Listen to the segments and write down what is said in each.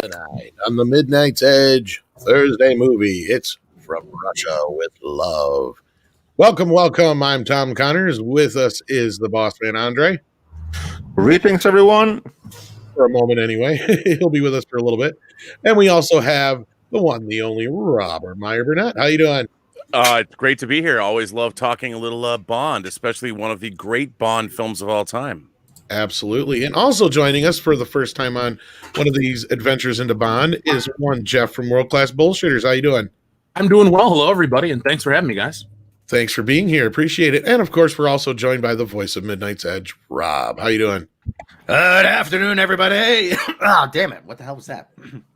Tonight on the Midnight's Edge Thursday movie, it's From Russia with Love. Welcome. I'm Tom Connors. With us is the boss man, Andre. Greetings, everyone. For a moment, anyway. He'll be with us for a little bit. And we also have the one, the only Robert Meyer Burnett. How you doing? It's great to be here. Always love talking a little Bond, especially one of the great Bond films of all time. Absolutely. And also joining us for the first time on one of these adventures into Bond is one Jeff from World Class Bullshitters. How you doing? I'm doing well. Hello, everybody, and thanks for having me, guys. Thanks for being here. Appreciate it. And, of course, we're also joined by the voice of Midnight's Edge, Rob. How you doing? Good afternoon, everybody. Oh, damn it. What the hell was that?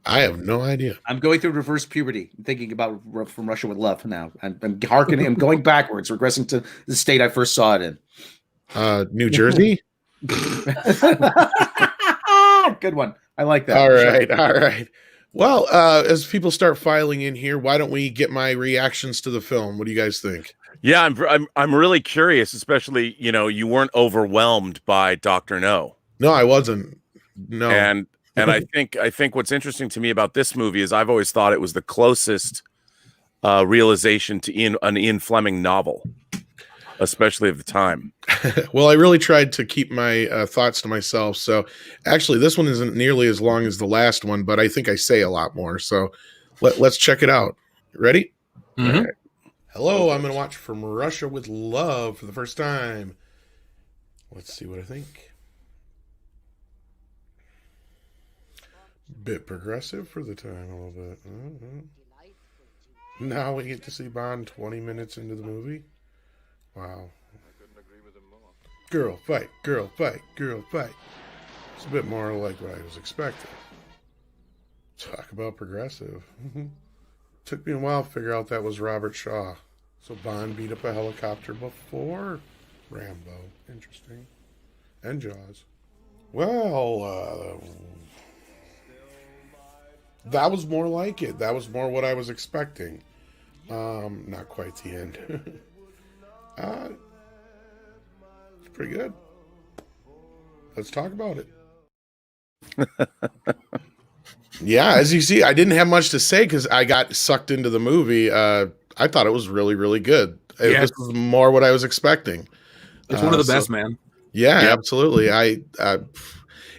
I have no idea. I'm going through reverse puberty, thinking about From Russia with Love now. I'm hearkening. I'm going backwards, regressing to the state I first saw it in. New Jersey? Good one. I like that. All right. Well, as people start filing in here, why don't we get my reactions to the film? What do you guys think? Yeah, I'm really curious, especially, you weren't overwhelmed by Dr. No. No, I wasn't. No. And I think what's interesting to me about this movie is I've always thought it was the closest realization to an Ian Fleming novel, especially of the time. Well, I really tried to keep my thoughts to myself. So actually, this one isn't nearly as long as the last one, but I think I say a lot more. So let's check it out. Ready? Mm-hmm. All right. Hello, I'm going to watch From Russia with Love for the first time. Let's see what I think. Bit progressive for the time, a little bit. Now we get to see Bond 20 minutes into the movie. Wow. Girl fight. It's a bit more like what I was expecting. Talk about progressive. Took me a while to figure out that was Robert Shaw. So Bond beat up a helicopter before Rambo. Interesting. And Jaws. Well, that was more like it. That was more what I was expecting. Not quite the end. It's pretty good. Let's talk about it. Yeah, as you see, I didn't have much to say because I got sucked into the movie. I thought it was really, really good. This was more what I was expecting. It's one of the best, man. Yeah, yep. Absolutely.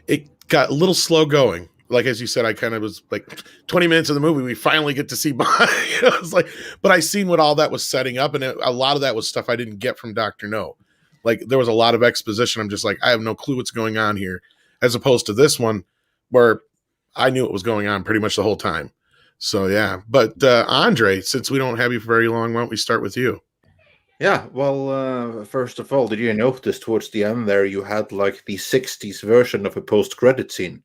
It got a little slow going. Like, as you said, I kind of was like 20 minutes of the movie, we finally get to see Bond. I was like, but I seen what all that was setting up, and a lot of that was stuff I didn't get from Dr. No. Like, there was a lot of exposition. I'm just like, I have no clue what's going on here, as opposed to this one where I knew what was going on pretty much the whole time. So, yeah. But, Andre, since we don't have you for very long, why don't we start with you? Yeah, well, first of all, did you notice towards the end there you had like the 60s version of a post-credit scene?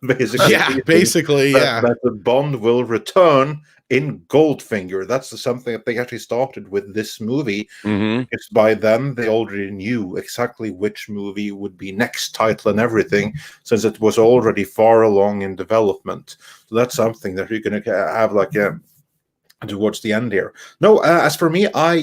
Basically, that the Bond will return in Goldfinger. That's something that they actually started with this movie. Mm-hmm. It's by then they already knew exactly which movie would be next, title and everything, since it was already far along in development. So that's something that you're going to have like towards the end here. No, as for me, I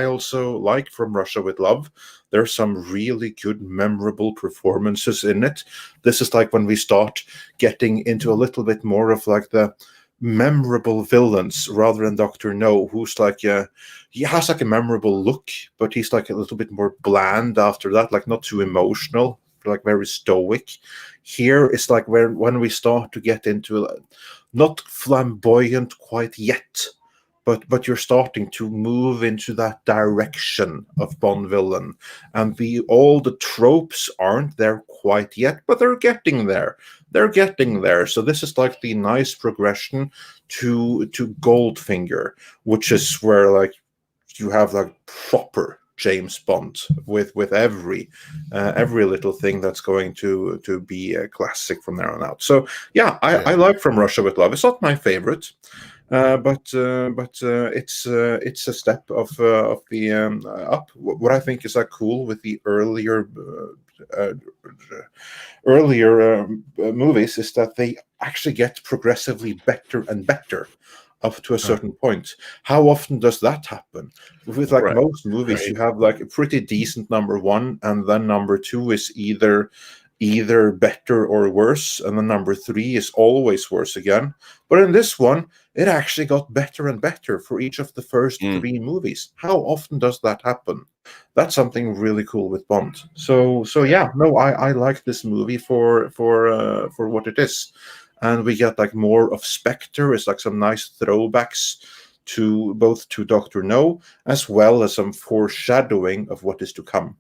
also like From Russia with Love. There's some really good, memorable performances in it. This is like when we start getting into a little bit more of like the memorable villains rather than Dr. No, who's like, he has like a memorable look, but he's like a little bit more bland after that, like not too emotional, like very stoic. Here it's like when we start to get into not flamboyant quite yet, but you're starting to move into that direction of Bond villain, and all the tropes aren't there quite yet, but they're getting there. So this is like the nice progression to Goldfinger, which is where like you have like proper James Bond with every little thing that's going to be a classic from there on out. So yeah, I like From Russia with Love. It's not my favorite. But it's a step of the up. What I think is cool with the earlier movies is that they actually get progressively better and better up to a certain point. How often does that happen? With most movies, you have like a pretty decent number one, and then number two is either either better or worse, and the number 3 is always worse again. But in this one, it actually got better and better for each of the first 3 movies. How often does that happen? That's something really cool with Bond. So yeah, no, I like this movie for what it is, and we get like more of Spectre. It's like some nice throwbacks to both to Dr. No, as well as some foreshadowing of what is to come.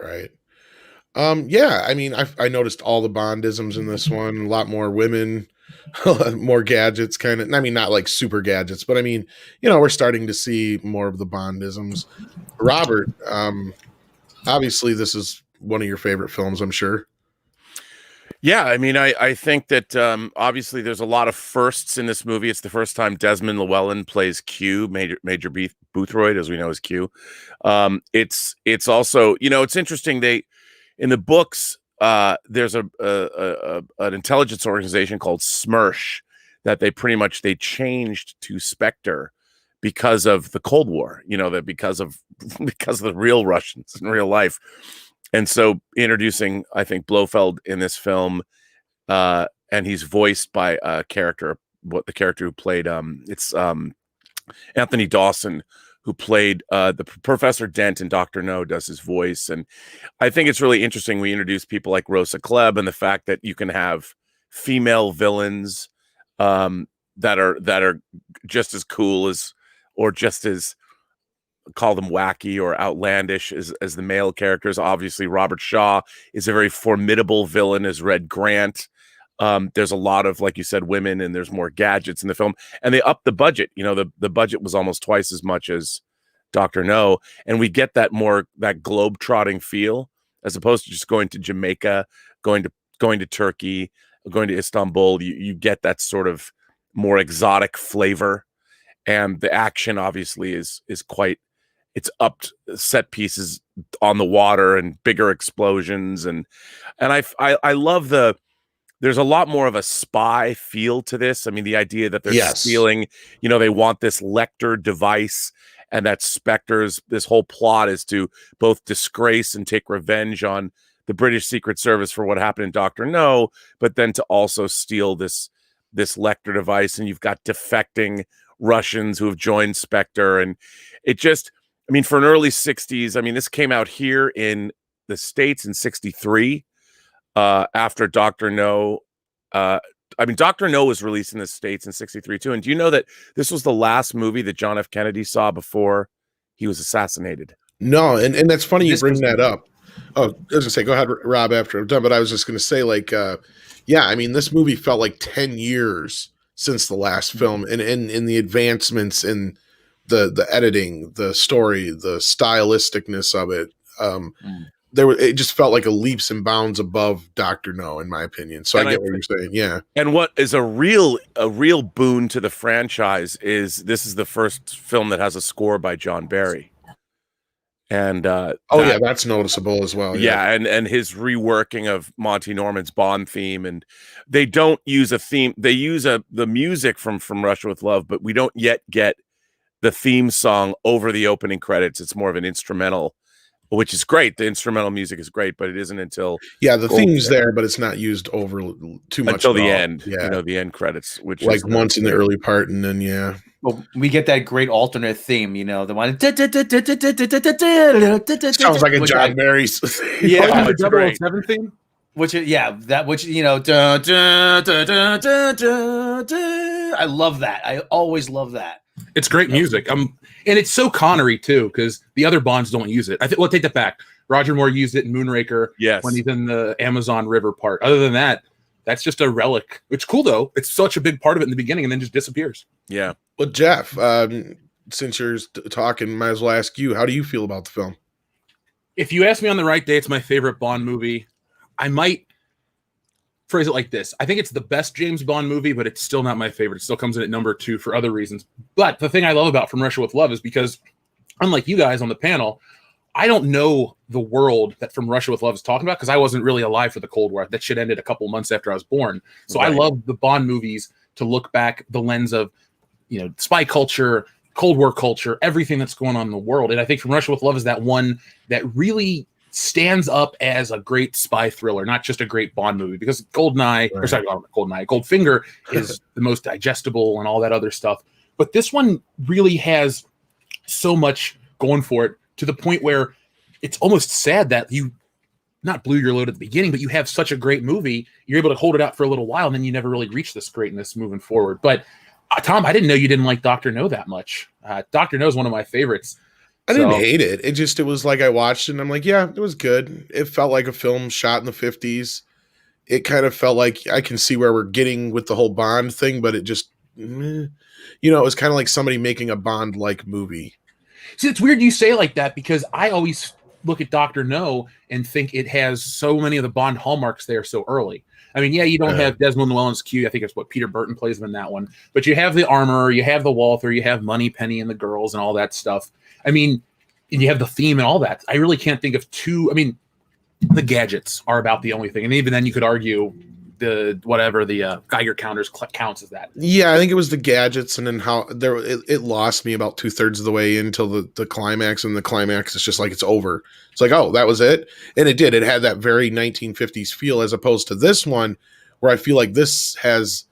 Right. Yeah, I mean, I noticed all the Bondisms in this one. A lot more women, more gadgets, kind of. I mean, not like super gadgets, but I mean, we're starting to see more of the Bondisms. Robert, obviously, this is one of your favorite films, I'm sure. Yeah, I mean, I think that obviously there's a lot of firsts in this movie. It's the first time Desmond Llewellyn plays Q, Major Boothroyd, as we know as Q. It's also, it's interesting. In the books, there's an intelligence organization called SMERSH that they changed to Spectre because of the Cold War. That because of the real Russians in real life. And so introducing, I think, Blofeld in this film, and he's voiced by the character who played, it's Anthony Dawson, who played the Professor Dent in Dr. No, does his voice. And I think it's really interesting. We introduce people like Rosa Klebb, and the fact that you can have female villains that are just as cool as, or just as, call them wacky or outlandish as the male characters. Obviously, Robert Shaw is a very formidable villain as Red Grant. There's a lot of, like you said, women, and there's more gadgets in the film, and they upped the budget. The budget was almost twice as much as Dr. No, and we get that globe-trotting feel, as opposed to just going to Jamaica, going to Turkey, going to Istanbul. You get that sort of more exotic flavor, and the action obviously is quite. It's upped set pieces on the water and bigger explosions, and I love there's a lot more of a spy feel to this. I mean, the idea that they're stealing, they want this Lecter device, and that Spectre's, this whole plot is to both disgrace and take revenge on the British Secret Service for what happened in Dr. No, but then to also steal this Lecter device. And you've got defecting Russians who have joined Spectre, and it just, I mean, for an early 60s, I mean, this came out here in the States in 63, after Dr. No. I mean, Dr. No was released in the States in 63 too. And do you know that this was the last movie that John F. Kennedy saw before he was assassinated? No, and that's funny you bring that up. Oh, I was gonna say, go ahead, Rob, after I'm done. But I was just gonna say, like, yeah, I mean, this movie felt like 10 years since the last film, and in the advancements in the editing, the story, the stylisticness of it. It just felt like a leaps and bounds above Dr. No, in my opinion. So I get what you're saying. Yeah. And what is a real boon to the franchise is this is the first film that has a score by John Barry. And yeah, that's noticeable as well. Yeah, and his reworking of Monty Norman's Bond theme, and they don't use a theme. They use the music from Russia with Love, but we don't yet get the theme song over the opening credits. It's more of an instrumental, which is great. The instrumental music is great, but it isn't until the theme's there, but it's not used over too much until the end. Yeah, the end credits, which like once in the early part, and then well, we get that great alternate theme. The one sounds like a John Barry's. The 007 theme. I love that. I always love that. It's great music. And it's so Connery too, because the other Bonds don't use it. Well, take that back. Roger Moore used it in Moonraker when he's in the Amazon River part. Other than that, that's just a relic. It's cool though. It's such a big part of it in the beginning and then just disappears. Yeah. Well, Jeff, since you're talking, might as well ask you, how do you feel about the film? If you ask me on the right day, it's my favorite Bond movie. I might phrase it like this. I think it's the best James Bond movie, but it's still not my favorite. It still comes in at number 2 for other reasons. But the thing I love about From Russia with Love is because, unlike you guys on the panel, I don't know the world that From Russia with Love is talking about because I wasn't really alive for the Cold War. That shit ended a couple months after I was born. So I love the Bond movies to look back the lens of, spy culture, Cold War culture, everything that's going on in the world. And I think From Russia with Love is that one that really stands up as a great spy thriller, not just a great Bond movie, because Goldfinger is the most digestible and all that other stuff. But this one really has so much going for it, to the point where it's almost sad that you not blew your load at the beginning, but you have such a great movie. You're able to hold it out for a little while, and then you never really reach this greatness moving forward. But Tom, I didn't know you didn't like Dr. No that much. Dr. No is one of my favorites. I didn't hate it. It was like I watched it and I'm like, yeah, it was good. It felt like a film shot in the 50s. It kind of felt like I can see where we're getting with the whole Bond thing, but it just, it was kind of like somebody making a Bond-like movie. See, it's weird you say it like that, because I always look at Dr. No and think it has so many of the Bond hallmarks there so early. I mean, yeah, you don't have Desmond Llewellyn's Q. I think it's what Peter Burton plays him in that one. But you have the armor, you have the Walther, you have Moneypenny and the girls and all that stuff. I mean, and you have the theme and all that. I really can't think of two. I mean, the gadgets are about the only thing. And even then you could argue the Geiger counters counts as that. Yeah, I think it was the gadgets, and then how it lost me about 2/3 of the way until the climax, and the climax is just like it's over. It's like, oh, that was it? And it did. It had that very 1950s feel, as opposed to this one, where I feel like this has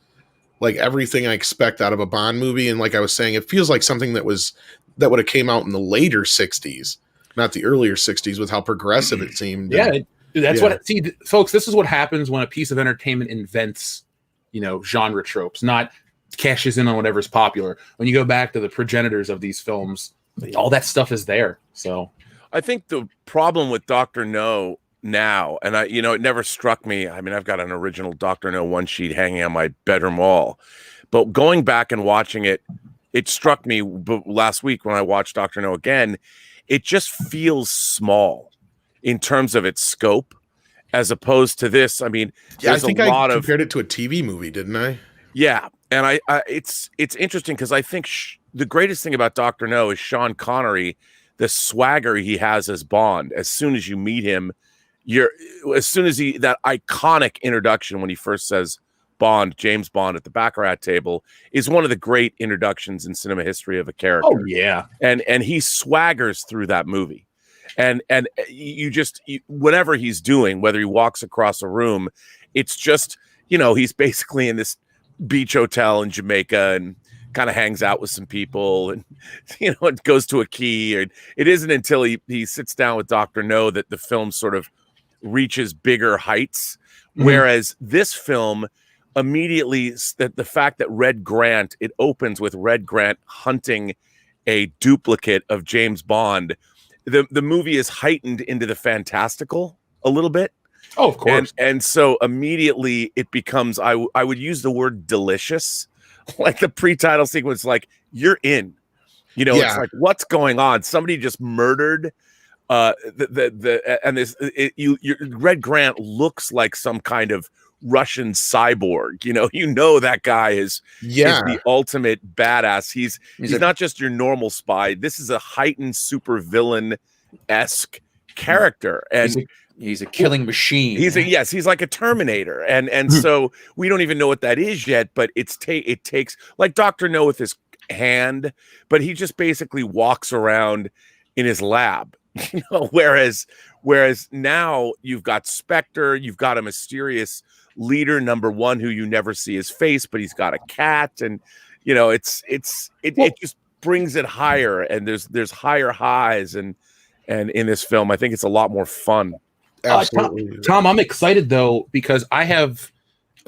like everything I expect out of a Bond movie. And like I was saying, it feels like something that would have came out in the later 60s, not the earlier 60s, with how progressive it seemed. Yeah, see, folks, this is what happens when a piece of entertainment invents, genre tropes, not cashes in on whatever's popular. When you go back to the progenitors of these films, all that stuff is there. So I think the problem with Dr. No now, and it never struck me. I mean, I've got an original Dr. No one sheet hanging on my bedroom wall, but going back and watching it, it struck me last week when I watched Dr. No again, it just feels small in terms of its scope, as opposed to this. I mean, I think I compared it to a TV movie, didn't I? Yeah, and it's interesting because I think the greatest thing about Dr. No is Sean Connery, the swagger he has as Bond. As soon as you meet him, that iconic introduction when he first says Bond, James Bond at the Baccarat table, is one of the great introductions in cinema history of a character. Oh yeah, and he swaggers through that movie, and whatever he's doing, whether he walks across a room, it's just he's basically in this beach hotel in Jamaica and kind of hangs out with some people, and it goes to a key. Or it isn't until he sits down with Dr. No that the film sort of reaches bigger heights. Whereas this film immediately, the fact that it opens with Red Grant hunting a duplicate of James Bond, the movie is heightened into the fantastical a little bit. Oh, of course. And so immediately it becomes, I would use the word delicious, like the pre-title sequence, like you're in, It's like, what's going on? Somebody just murdered Red Grant looks like some kind of Russian cyborg. That guy is the ultimate badass. He's not just your normal spy. This is a heightened super villain-esque character, and he's a killing machine. He's like a Terminator, and so we don't even know what that is yet. But it takes like Dr. No with his hand, but he just basically walks around in his lab. Whereas now you've got Spectre, you've got a mysterious leader, number one, who you never see his face, but he's got a cat, and it just brings it higher, and there's higher highs, and in this film, I think it's a lot more fun. Absolutely, Tom, I'm excited though, because I have,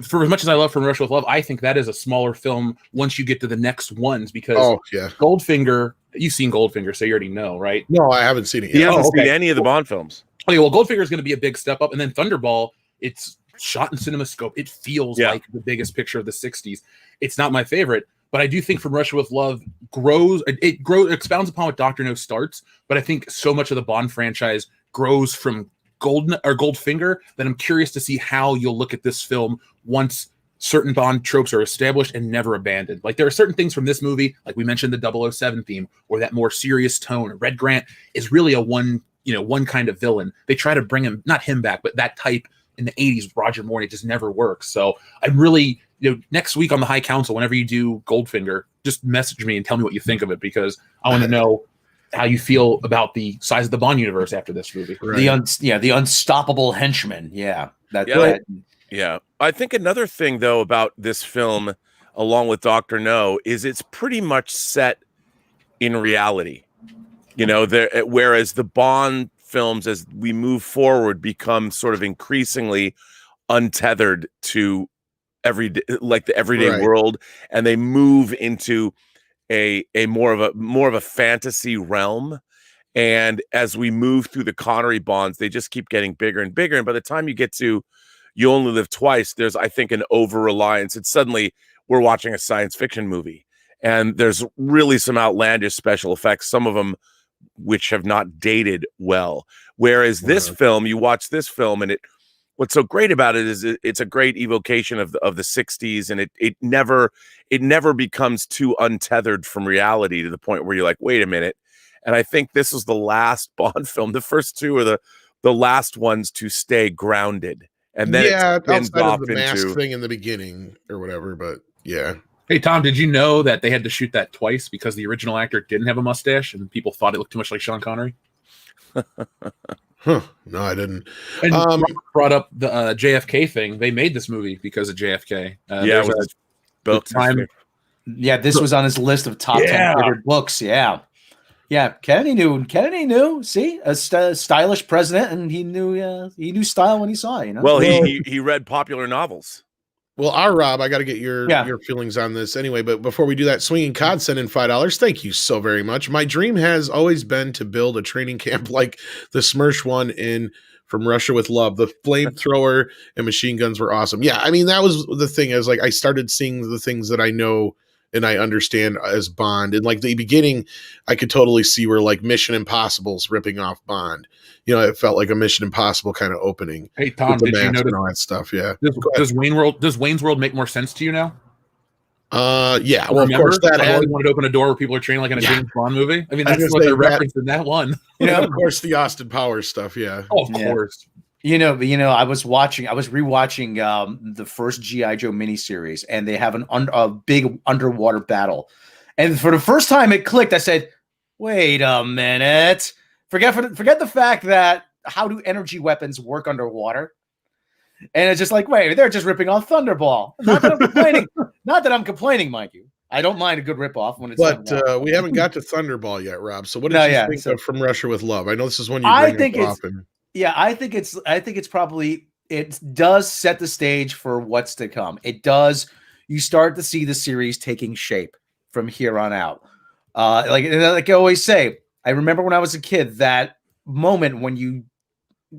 for as much as I love From Russia with Love, I think that is a smaller film once you get to the next ones, because Goldfinger. You've seen Goldfinger, so you already know, right? No, I haven't seen it yet. He hasn't seen any of the Bond films. Okay, well, Goldfinger is going to be a big step up, and then Thunderball, it's shot in CinemaScope. It feels like the biggest picture of the 60s. It's not my favorite, but I do think From Russia with Love expounds upon what Dr. No starts, but I think so much of the Bond franchise grows from Goldfinger that I'm curious to see how you'll look at this film once certain Bond tropes are established and never abandoned. Like there are certain things from this movie, like we mentioned the 007 theme, or that more serious tone. Red Grant is really a one kind of villain. They try to bring him, not him back, but that type in the 80s, Roger Moore, it just never works. So I'm really, next week on the High Council, whenever you do Goldfinger, just message me and tell me what you think of it, because I want to know how you feel about the size of the Bond universe after this movie. Right. The unstoppable henchman. Yeah. Yeah. I think another thing though about this film, along with Dr. No, is it's pretty much set in reality. You know, whereas the Bond films, as we move forward, become sort of increasingly untethered to the everyday Right. world, and they move into a more of a fantasy realm. And as we move through the Connery Bonds, they just keep getting bigger and bigger. And by the time you get to You Only Live Twice, there's, I think, an over-reliance. And suddenly we're watching a science fiction movie. And there's really some outlandish special effects, some of them which have not dated well. Whereas this film, you watch this film, and what's so great about it is it's a great evocation of the 60s, and it never becomes too untethered from reality to the point where you're like, wait a minute. And I think this is the last Bond film. The first two are the last ones to stay grounded. And then it spins outside off of the mask into thing in the beginning or whatever, but yeah. Hey, Tom, did you know that they had to shoot that twice because the original actor didn't have a mustache and people thought it looked too much like Sean Connery? Huh. No, I didn't. And Robert brought up the JFK thing. They made this movie because of JFK. yeah, This was on his list of top 10 favorite books. Yeah. Yeah, Kennedy knew. See, a stylish president, and he knew style when he saw it. You know. Well, he read popular novels. Well, Rob, I got to get your feelings on this anyway. But before we do that, Swinging Cod sent in $5. Thank you so very much. My dream has always been to build a training camp like the Smersh one in From Russia with Love. The flamethrower and machine guns were awesome. Yeah, I mean, that was the thing. Is like I started seeing the things that I know and I understand as Bond. And like the beginning, I could totally see where like Mission Impossible's ripping off Bond. You know, it felt like a Mission Impossible kind of opening. Hey, Tom, did you notice all that stuff? Yeah. Does Wayne's World make more sense to you now? Yeah. Well, of course, that I wanted to open a door where people are training like in a James Bond movie. I mean, that's what they referenced in that one. You know, of course, the Austin Powers stuff. Yeah. Oh, of course. You know, I was rewatching the first G.I. Joe miniseries, and they have a big underwater battle. And for the first time it clicked, I said, wait a minute. Forget the fact that how do energy weapons work underwater? And it's just like, wait, they're just ripping off Thunderball. Not that I'm complaining. Not that I'm complaining, mind you. I don't mind a good ripoff when it's. But we haven't got to Thunderball yet, Rob. So what did you think of From Russia with Love? I know this is one you bring up often. Yeah, I think it's probably, it does set the stage for what's to come. It does. You start to see the series taking shape from here on out. Like I always say, I remember when I was a kid, that moment when you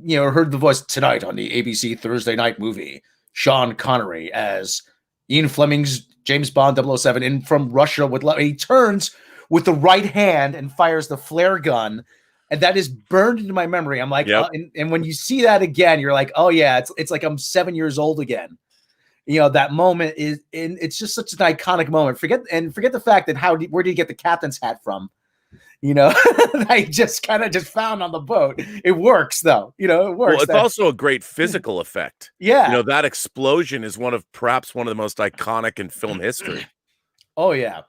heard the voice tonight on the ABC Thursday night movie, Sean Connery as Ian Fleming's James Bond 007 in From Russia with Love. He turns with the right hand and fires the flare gun. And that is burned into my memory. I'm like, and when you see that again, you're like, oh yeah, it's like I'm 7 years old again. You know, that moment is, and it's just such an iconic moment. Forget the fact that where did you get the captain's hat from? You know, I just found on the boat. It works though. You know, it works. Well, it's also a great physical effect. Yeah. You know, that explosion is perhaps one of the most iconic in film history. Oh yeah.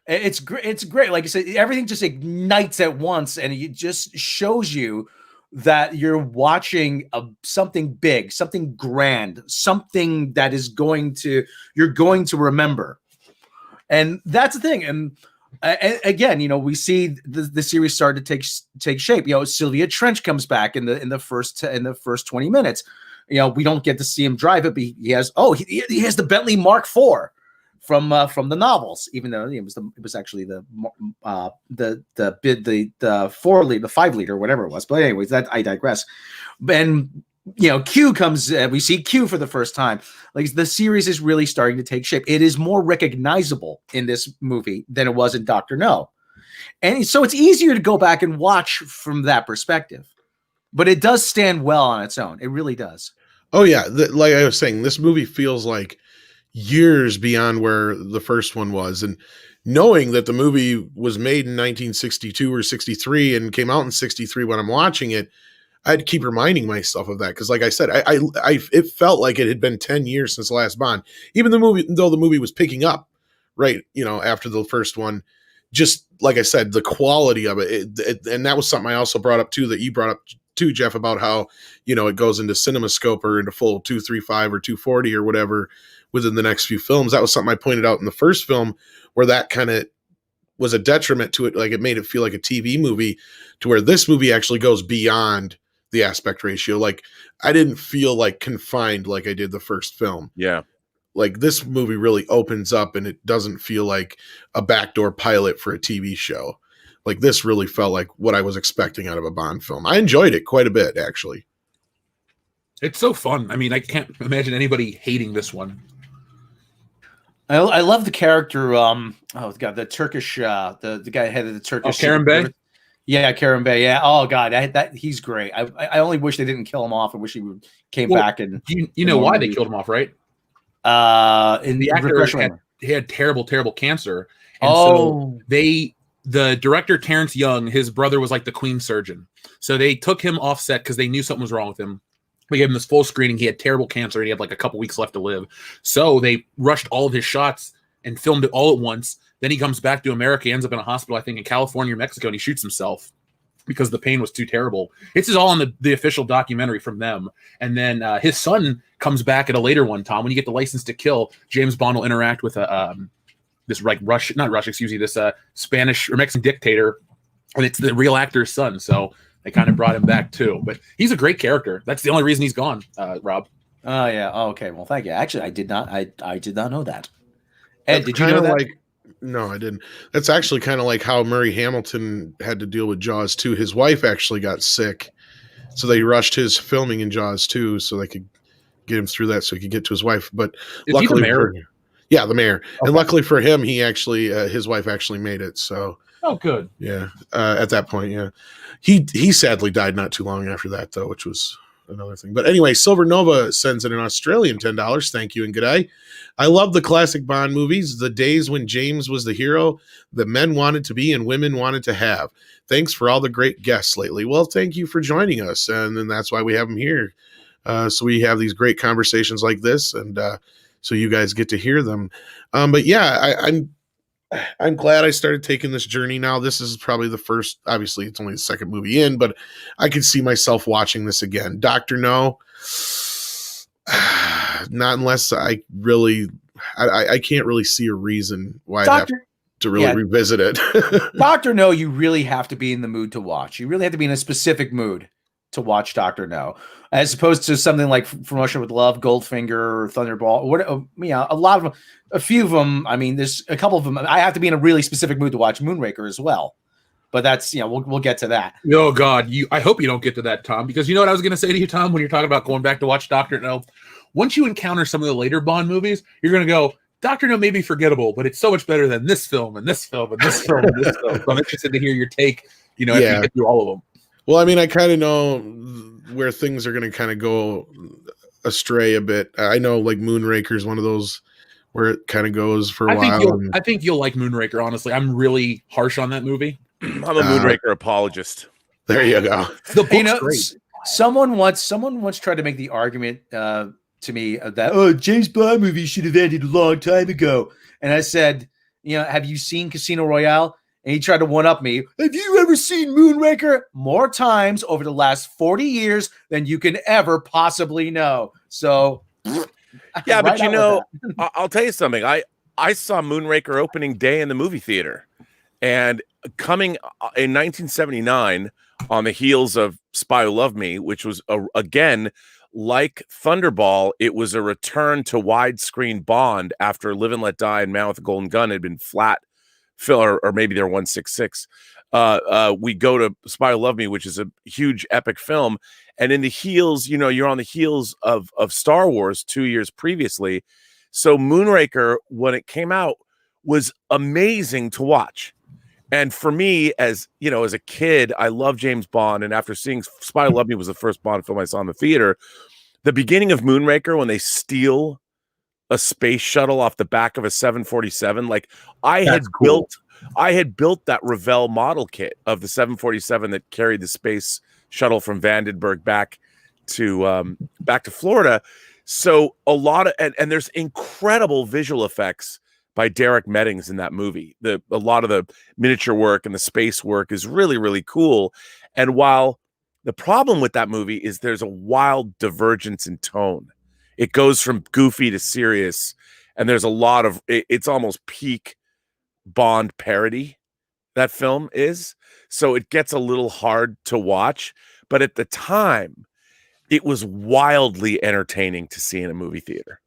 It's great. It's great. Like you said, everything just ignites at once, and it just shows you that you're watching something big, something grand, something that you're going to remember. And that's the thing. And again, you know, we see the series start to take shape. You know, Sylvia Trench comes back in the first 20 minutes. You know, we don't get to see him drive it, but he has the Bentley Mark IV. From the novels, even though it was actually the 4-liter, the 5-liter, whatever it was. But anyways, that I digress. And you know, Q comes. We see Q for the first time. Like the series is really starting to take shape. It is more recognizable in this movie than it was in Dr. No, and so it's easier to go back and watch from that perspective. But it does stand well on its own. It really does. Oh yeah, like I was saying, this movie feels like years beyond where the first one was, and knowing that the movie was made in 1962 or 63 and came out in 63 when I'm watching it, I'd keep reminding myself of that, because like I said, it felt like it had been 10 years since the last Bond, even though the movie was picking up right, you know, after the first one. Just like I said, the quality of it, and that was something I also brought up too, that you brought up too, Jeff, about how, you know, it goes into CinemaScope or into full 235 or 240 or whatever within the next few films. That was something I pointed out in the first film, where that kind of was a detriment to it. Like, it made it feel like a TV movie, to where this movie actually goes beyond the aspect ratio. Like, I didn't feel like confined like I did the first film. Yeah. Like, this movie really opens up, and it doesn't feel like a backdoor pilot for a TV show. Like, this really felt like what I was expecting out of a Bond film. I enjoyed it quite a bit, actually. It's so fun. I mean, I can't imagine anybody hating this one. I love the character. Oh god, the Turkish, the guy head of the Turkish. Karim Bey. Yeah, Karim Bey. Yeah. Oh god, that he's great. I only wish they didn't kill him off. I wish he came back. And you know why they killed him off, right? In the actor had terrible cancer, and so the director Terrence Young, his brother was like the Queen's surgeon, so they took him off set because they knew something was wrong with him. We gave him this full screening. He had terrible cancer, and he had like a couple weeks left to live. So they rushed all of his shots and filmed it all at once. Then he comes back to America. He ends up in a hospital, I think, in California or Mexico, and he shoots himself because the pain was too terrible. This is all on the official documentary from them. And then his son comes back at a later one, Tom. When you get the License to Kill, James Bond will interact with this like this Spanish or Mexican dictator, and it's the real actor's son. So they kind of brought him back too, but he's a great character. That's the only reason he's gone, Rob. Oh yeah. Oh, okay. Well, thank you. Actually, I did not know that. Ed, did you know that? No, I didn't. That's actually kind of like how Murray Hamilton had to deal with Jaws 2. His wife actually got sick, so they rushed his filming in Jaws 2 so they could get him through that so he could get to his wife. But is luckily, he the mayor? Yeah, the mayor. Okay. And luckily for him, he actually his wife actually made it. So. Oh, good. Yeah. At that point, yeah. He sadly died not too long after that, though, which was another thing. But anyway, Silver Nova sends in an Australian $10. Thank you and good day. I love the classic Bond movies, the days when James was the hero that men wanted to be and women wanted to have. Thanks for all the great guests lately. Well, thank you for joining us, and that's why we have them here. So we have these great conversations like this, and so you guys get to hear them. But yeah, I'm glad I started taking this journey now. This is probably the first, obviously it's only the second movie in, but I could see myself watching this again. Dr. No, not unless I can't really see a reason why I have to really revisit it. Dr. No, you really have to be in the mood to watch. You really have to be in a specific mood to watch Dr. No, as opposed to something like From Russia with Love, Goldfinger, Thunderball, what, a few of them. I mean, there's a couple of them. I have to be in a really specific mood to watch Moonraker as well. But that's, we'll get to that. Oh God, I hope you don't get to that, Tom, because you know what I was going to say to you, Tom, when you're talking about going back to watch Dr. No. Once you encounter some of the later Bond movies, you're going to go, Dr. No may be forgettable, but it's so much better than this film and this film and this film and this film. So I'm interested to hear your take, after you get through all of them. Well, I mean, I kind of know where things are going to kind of go astray a bit. I know like Moonraker is one of those where it kind of goes for a while. I think you'll like Moonraker, honestly. I'm really harsh on that movie. I'm a Moonraker apologist. There you go. The book's great. Someone once tried to make the argument to me that James Bond movie should have ended a long time ago, and I said, have you seen Casino Royale? And he tried to one-up me. Have you ever seen Moonraker? More times over the last 40 years than you can ever possibly know. So, yeah, but I'll tell you something. I saw Moonraker opening day in the movie theater, and coming in 1979 on the heels of Spy Who Loved Me, which was again like Thunderball, it was a return to widescreen Bond after Live and Let Die and Man with a Golden Gun had been flat. Or maybe they're 166. We go to Spy Who Loved Me, which is a huge epic film, and in the heels, you're on the heels of Star Wars 2 years previously. So Moonraker, when it came out, was amazing to watch. And for me, as a kid, I love James Bond, and after seeing Spy Who Loved Me was the first Bond film I saw in the theater. The beginning of Moonraker, when they steal a space shuttle off the back of a 747. Like I had built that Revell model kit of the 747 that carried the space shuttle from Vandenberg back to Florida. So a lot of, and there's incredible visual effects by Derek Meddings in that movie. A lot of the miniature work and the space work is really, really cool. And while the problem with that movie is there's a wild divergence in tone. It goes from goofy to serious, and there's a lot of it's almost peak Bond parody, that film is. So it gets a little hard to watch, but at the time it was wildly entertaining to see in a movie theater.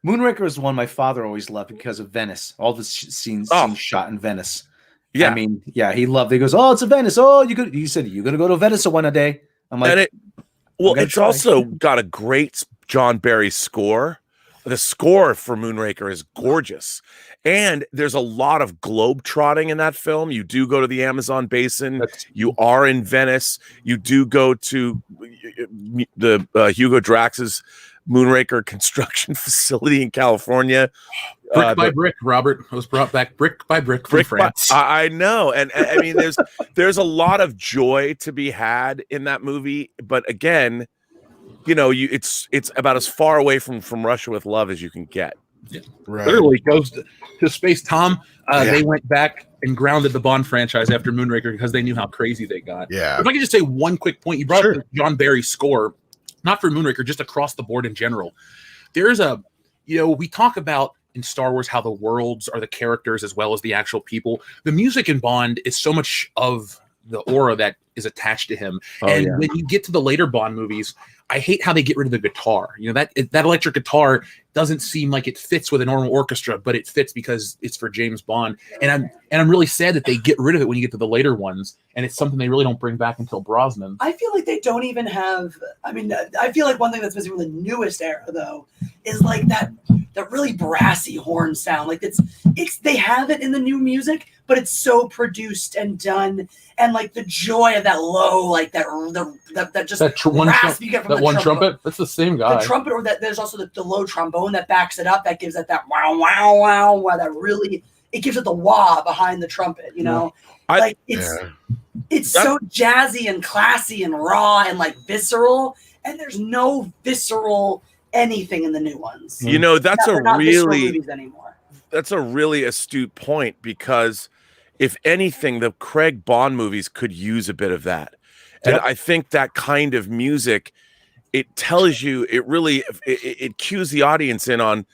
Moonraker is one my father always loved because of Venice. All the scenes shot in Venice. Yeah. I mean, yeah, he loved it. He goes, "Oh, it's a Venice. Oh, you said you're gonna go to Venice one day." I'm like, it's also got a great John Barry score. The score for Moonraker is gorgeous. And there's a lot of globe trotting in that film. You do go to the Amazon basin. You are in Venice. You do go to the Hugo Drax's Moonraker construction facility in California. Brick by brick, Robert. I was brought back brick by brick from France. I know. And I mean, there's a lot of joy to be had in that movie. But again, you know, it's about as far away from Russia with Love as you can get. Yeah. Right. Literally goes to space. Tom, they went back and grounded the Bond franchise after Moonraker because they knew how crazy they got. Yeah. If I could just say one quick point, you brought up the John Barry score, not for Moonraker, just across the board in general. There's we talk about in Star Wars how the worlds are the characters as well as the actual people. The music in Bond is so much of the aura that is attached to him. When you get to the later Bond movies, I hate how they get rid of the guitar. You know, that electric guitar doesn't seem like it fits with a normal orchestra, but it fits because it's for James Bond. And I'm really sad that they get rid of it when you get to the later ones, and it's something they really don't bring back until Brosnan. I feel like they don't even have. I mean, I feel like one thing that's missing from the newest era though is like that really brassy horn sound. Like it's they have it in the new music, but it's so produced and done, and like the joy of that low, like that just rasp you get from that one trumpet. That's the same guy. The trumpet, or that there's also the low trombone that backs it up. That gives it that wow wow wow wow. That really it gives it the wah behind the trumpet. You know, it's so jazzy and classy and raw and like visceral, and there's no visceral anything in the new ones. You know, that's a really anymore. That's a really astute point, because if anything, the Craig Bond movies could use a bit of that. And I think that kind of music, it tells you, it cues the audience in on,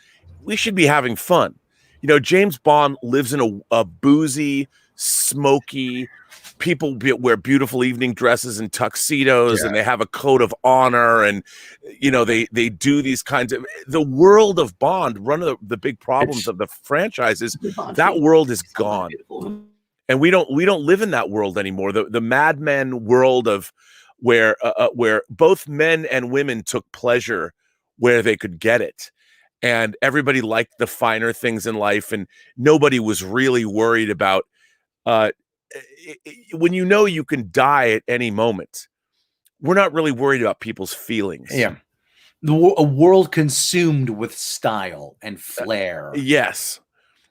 we should be having fun. You know, James Bond lives in a boozy, smoky, people wear beautiful evening dresses and tuxedos, and they have a code of honor, and you know they do these kinds of the world of Bond. One of the big problems of the franchise is that world is gone, and we don't live in that world anymore. The Mad Men world of where both men and women took pleasure where they could get it, and everybody liked the finer things in life, and nobody was really worried about. When you know you can die at any moment, we're not really worried about people's feelings. Yeah. A world consumed with style and flair. Yes.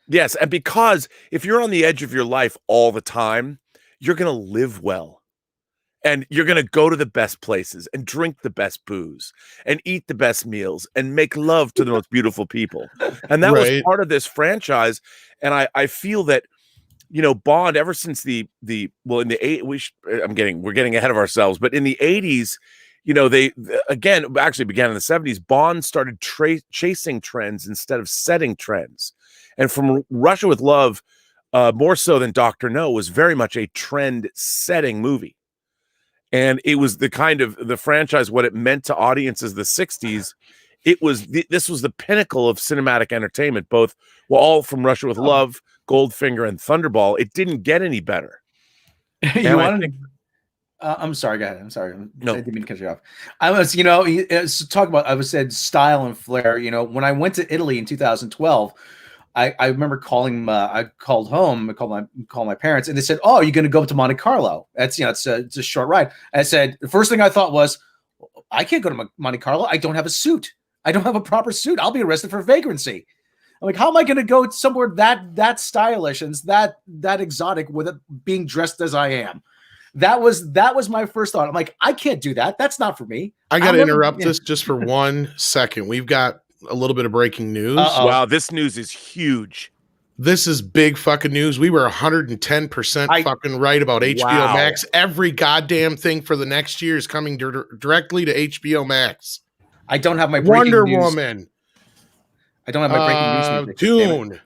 And because if you're on the edge of your life all the time, you're going to live well. And you're going to go to the best places and drink the best booze and eat the best meals and make love to the most beautiful people. And that was part of this franchise. And I feel that, you know, Bond, ever since we're getting ahead of ourselves, but in the 80s, you know, they actually began in the 70s. Bond started chasing trends instead of setting trends. And from Russia with Love, more so than Dr. No, was very much a trend setting movie. And it was the kind of the franchise, what it meant to audiences, the 60s. This was the pinnacle of cinematic entertainment, all from Russia with Love, Goldfinger, and Thunderball. It didn't get any better. I'm sorry, go ahead. I'm sorry. No. I didn't mean to cut you off. I was, said style and flair. You know, when I went to Italy in 2012, I remember I called home, I called my parents, and they said, "Oh, you're going to go to Monte Carlo? It's a short ride." I said, the first thing I thought was, I can't go to Monte Carlo. I don't have a suit. I don't have a proper suit. I'll be arrested for vagrancy. I'm like, how am I going to go somewhere that stylish and that exotic with it being dressed as I am? That was my first thought. I'm like, I can't do that. That's not for me. I got to interrupt this just for 1 second. We've got a little bit of breaking news. Wow, this news is huge. This is big fucking news. We were 110% fucking right about HBO Wow. Max. Every goddamn thing for the next year is coming directly to HBO Max. I don't have my breaking Wonder news. Woman. I don't have my breaking news music. Dune.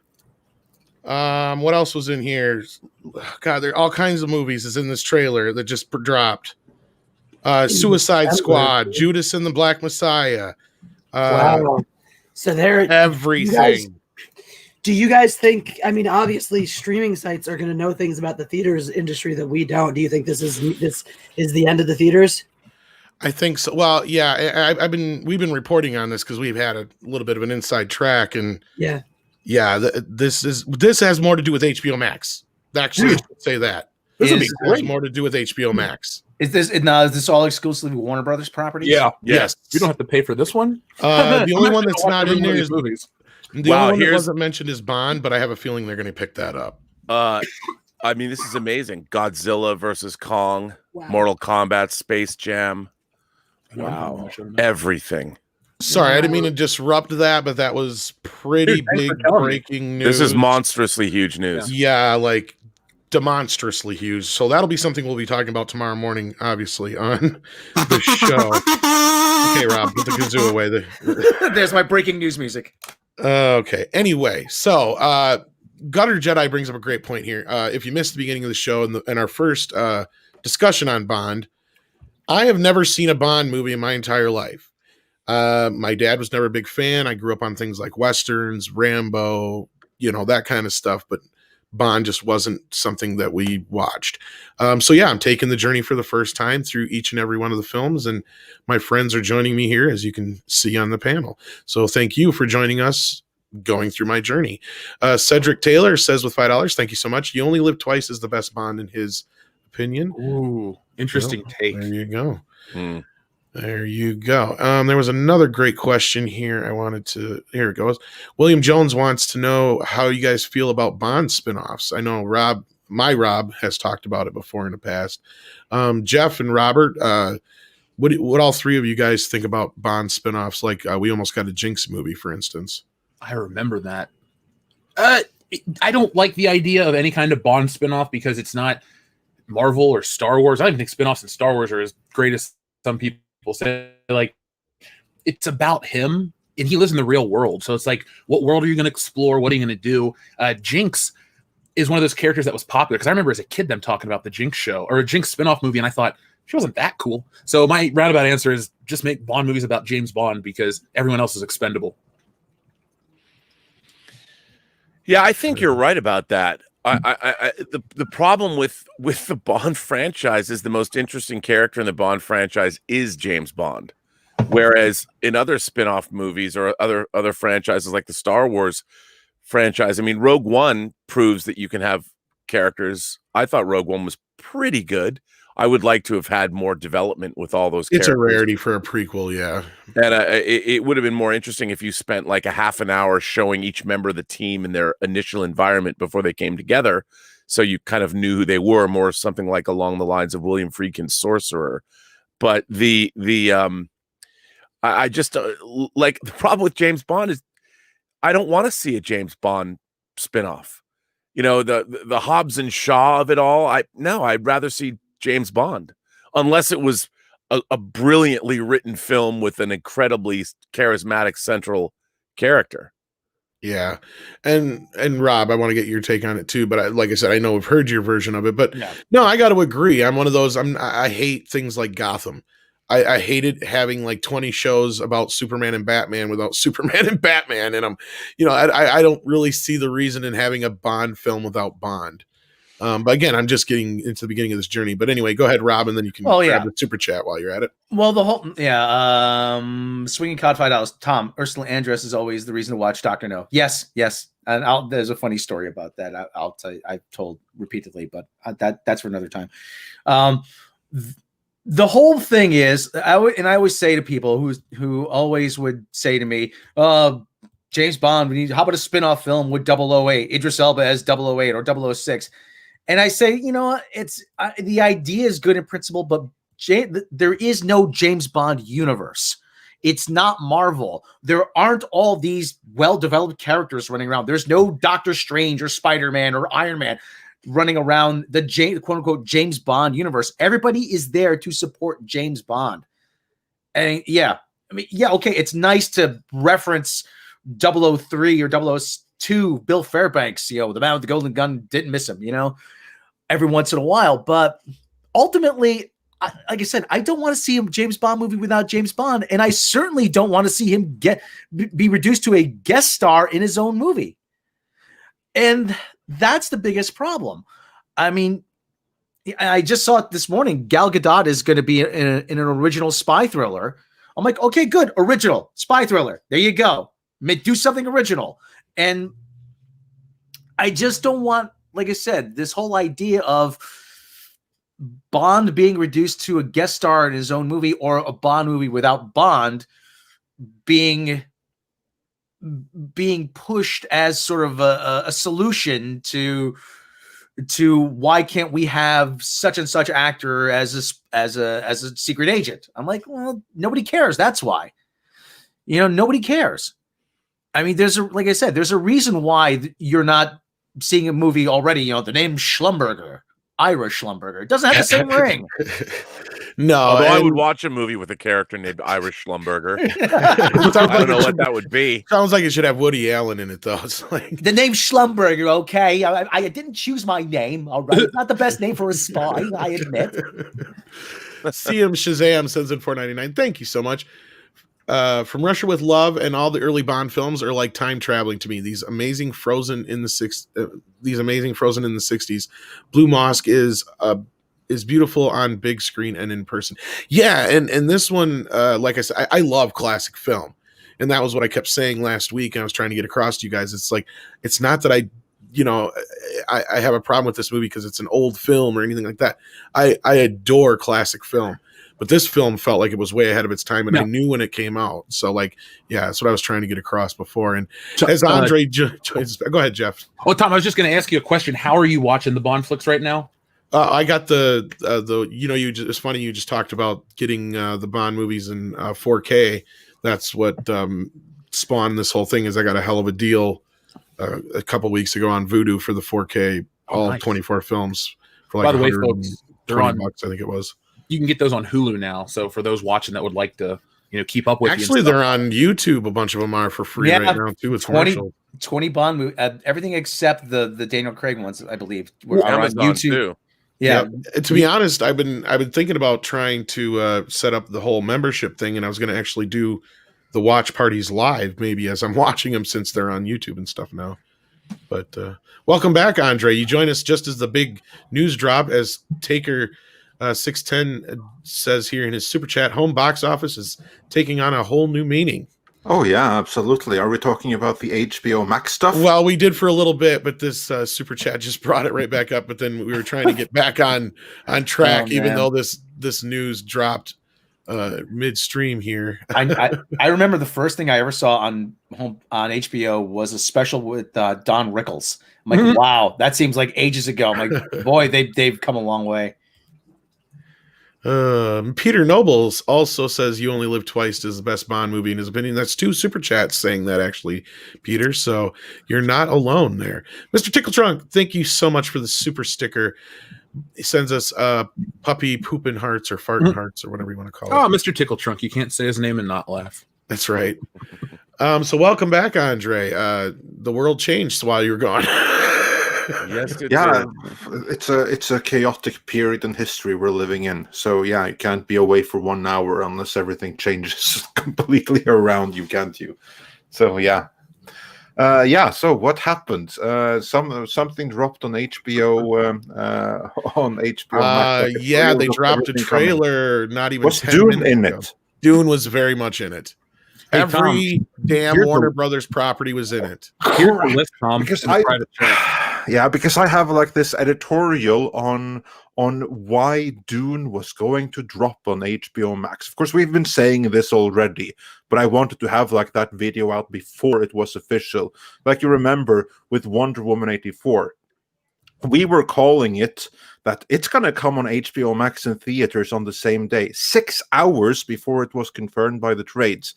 What else was in here? God, there are all kinds of movies is in this trailer that just dropped. Suicide Squad, Judas and the Black Messiah. Wow. So there, everything. Do you guys think? I mean, obviously, streaming sites are going to know things about the theaters industry that we don't. Do you think this is the end of the theaters? I think so. Well, yeah, we've been reporting on this because we've had a little bit of an inside track, and yeah, this has more to do with HBO Max. Actually, I should say that this has more to do with HBO Max. Is this all exclusively Warner Brothers properties? Yeah. Yes. We don't have to pay for this one. The only one that's not in there is movies. The only one that wasn't mentioned is Bond, but I have a feeling they're going to pick that up. I mean, this is amazing. Godzilla versus Kong, wow. Mortal Kombat, Space Jam. Wow. Everything. Sorry, I didn't mean to disrupt that, but that was pretty big breaking news. This is monstrously huge news. Yeah, like demonstrously huge. So that'll be something we'll be talking about tomorrow morning, obviously, on the show. Okay, Rob, put the kazoo away. There's my breaking news music. Okay. Anyway, so Gutter Jedi brings up a great point here. If you missed the beginning of the show and our first discussion on Bond, I have never seen a Bond movie in my entire life. My dad was never a big fan. I grew up on things like Westerns, Rambo, that kind of stuff, but Bond just wasn't something that we watched. So yeah, I'm taking the journey for the first time through each and every one of the films, and my friends are joining me here, as you can see on the panel. So thank you for joining us going through my journey. Cedric Taylor says with $5, thank you so much. You Only Live Twice is the best Bond in his opinion. Ooh, interesting take. There you go. There you go. There was another great question here. Here it goes. William Jones wants to know how you guys feel about Bond spinoffs. I know Robb has talked about it before in the past. Jeff and Robert, what all three of you guys think about Bond spinoffs? Like we almost got a Jinx movie, for instance. I remember that. I don't like the idea of any kind of Bond spinoff because it's not Marvel or Star Wars. I don't even think spinoffs in Star Wars are as great as some people say. Like, it's about him and he lives in the real world. So it's like, what world are you going to explore? What are you going to do? Jinx is one of those characters that was popular because I remember as a kid them talking about the Jinx show or a Jinx spinoff movie, and I thought she wasn't that cool. So my roundabout answer is just make Bond movies about James Bond because everyone else is expendable. Yeah, I think you're right about that. The problem with the Bond franchise is the most interesting character in the Bond franchise is James Bond, whereas in other spin-off movies or other franchises like the Star Wars franchise, I mean, Rogue One proves that you can have characters. I thought Rogue One was pretty good. I would like to have had more development with all those characters. It's a rarity for a prequel, yeah. And it would have been more interesting if you spent like a half an hour showing each member of the team in their initial environment before they came together, so you kind of knew who they were, more something like along the lines of William Friedkin's Sorcerer. But I just like the problem with James Bond is I don't want to see a James Bond spinoff. The Hobbs and Shaw of it all. I'd rather see James Bond, unless it was a brilliantly written film with an incredibly charismatic central character. Yeah. And Rob, I want to get your take on it too, but like I said, I know we've heard your version of it, but no, I got to agree. I'm one of those, I hate things like Gotham. I hated having like 20 shows about Superman and Batman without Superman and Batman. And I don't really see the reason in having a Bond film without Bond. But again, I'm just getting into the beginning of this journey. But anyway, go ahead, Rob, and then you can grab the super chat while you're at it. Well, Swinging Cod $5. Tom, Ursula Andress is always the reason to watch Dr. No. Yes. And there's a funny story about that. I'll tell you, I've told repeatedly, but that's for another time. The whole thing is, I always say to people who always would say to me, James Bond, how about a spin-off film with 008, Idris Elba as 008 or 006? And I say, it's the idea is good in principle, but there is no James Bond universe. It's not Marvel. There aren't all these well-developed characters running around. There's no Doctor Strange or Spider-Man or Iron Man running around the quote-unquote James Bond universe. Everybody is there to support James Bond. And yeah, I mean, yeah, okay, it's nice to reference 003 or 002 Bill Fairbanks, the man with the golden gun, didn't miss him, every once in a while. But ultimately, like I said, I don't want to see a James Bond movie without James Bond, and I certainly don't want to see him be reduced to a guest star in his own movie. And that's the biggest problem. I mean, I just saw it this morning. Gal Gadot is going to be in an original spy thriller. I'm like, okay, good, original spy thriller. There you go. Do something original. And I just don't want, like I said, this whole idea of Bond being reduced to a guest star in his own movie, or a Bond movie without Bond being pushed as sort of a solution to why can't we have such and such actor as a secret agent. I'm like, well, nobody cares. That's why, nobody cares. I mean, like I said, there's a reason why you're not seeing a movie already. The name Schlumberger, Ira Schlumberger. It doesn't have the same ring. No, although I would watch a movie with a character named Ira Schlumberger. I don't know what that would be. Sounds like it should have Woody Allen in it, though. It's like the name Schlumberger. Okay, I didn't choose my name. All right, it's not the best name for a spy, I admit. CM Shazam sends in $4.99. Thank you so much. From Russia with Love, and all the early Bond films are like time traveling to me. These amazing Frozen in the 60s. Blue Mosque is beautiful on big screen and in person. Yeah, and this one, like I said, I love classic film, and that was what I kept saying last week. And I was trying to get across to you guys. It's like, it's not that I have a problem with this movie because it's an old film or anything like that. I adore classic film. But this film felt like it was way ahead of its time, and I knew when it came out. So, like, yeah, that's what I was trying to get across before. And as Andre joins, go ahead, Jeff. Oh, Tom, I was just going to ask you a question. How are you watching the Bond flicks right now? I got the it's funny you just talked about getting the Bond movies in 4K. That's what spawned this whole thing. Is I got a hell of a deal a couple weeks ago on Vudu for the 4K, all 24 films for like, by the way, folks, they're on $20, I think it was. You can get those on Hulu now. So for those watching that would like to, keep up with. Actually, they're on YouTube. A bunch of them are for free right now too. It's 20 Bond movies, everything except the Daniel Craig ones, I believe, are on YouTube too. Yeah. To be honest, I've been thinking about trying to set up the whole membership thing, and I was going to actually do the watch parties live, maybe as I'm watching them, since they're on YouTube and stuff now. But welcome back, Andre. You join us just as the big news drop, as Taker 610 says here in his super chat. Home box office is taking on a whole new meaning. Oh yeah, absolutely. Are we talking about the HBO Max stuff? Well, we did for a little bit, but this super chat just brought it right back up. But then we were trying to get back on track, even though this news dropped midstream here. I remember the first thing I ever saw on HBO was a special with Don Rickles. I'm like, wow, that seems like ages ago. I'm like, boy, they've come a long way. Peter Nobles also says You Only Live Twice is the best Bond movie in his opinion. That's 2 super chats saying that, actually, Peter. So you're not alone there. Mr. Tickle Trunk, thank you so much for the super sticker. He sends us puppy pooping hearts or farting hearts or whatever you want to call it. Oh, Mr. Tickle Trunk, you can't say his name and not laugh. That's right. So welcome back, Andre. The world changed while you were gone. Yes, it's a chaotic period in history we're living in. So yeah, you can't be away for 1 hour unless everything changes completely around you, can't you? So yeah. So what happened? Something dropped on HBO. On HBO. They dropped a trailer. Not even was 10 Dune minutes in ago. it? Dune was very much in it. Hey, Every Tom, damn Warner Brothers property was in it. Here's the list, Tom. Because I have like this editorial on why Dune was going to drop on HBO Max. Of course, we've been saying this already, but I wanted to have like that video out before it was official. Like you remember with Wonder Woman 84, we were calling it that it's going to come on HBO Max in theaters on the same day, 6 hours before it was confirmed by the trades.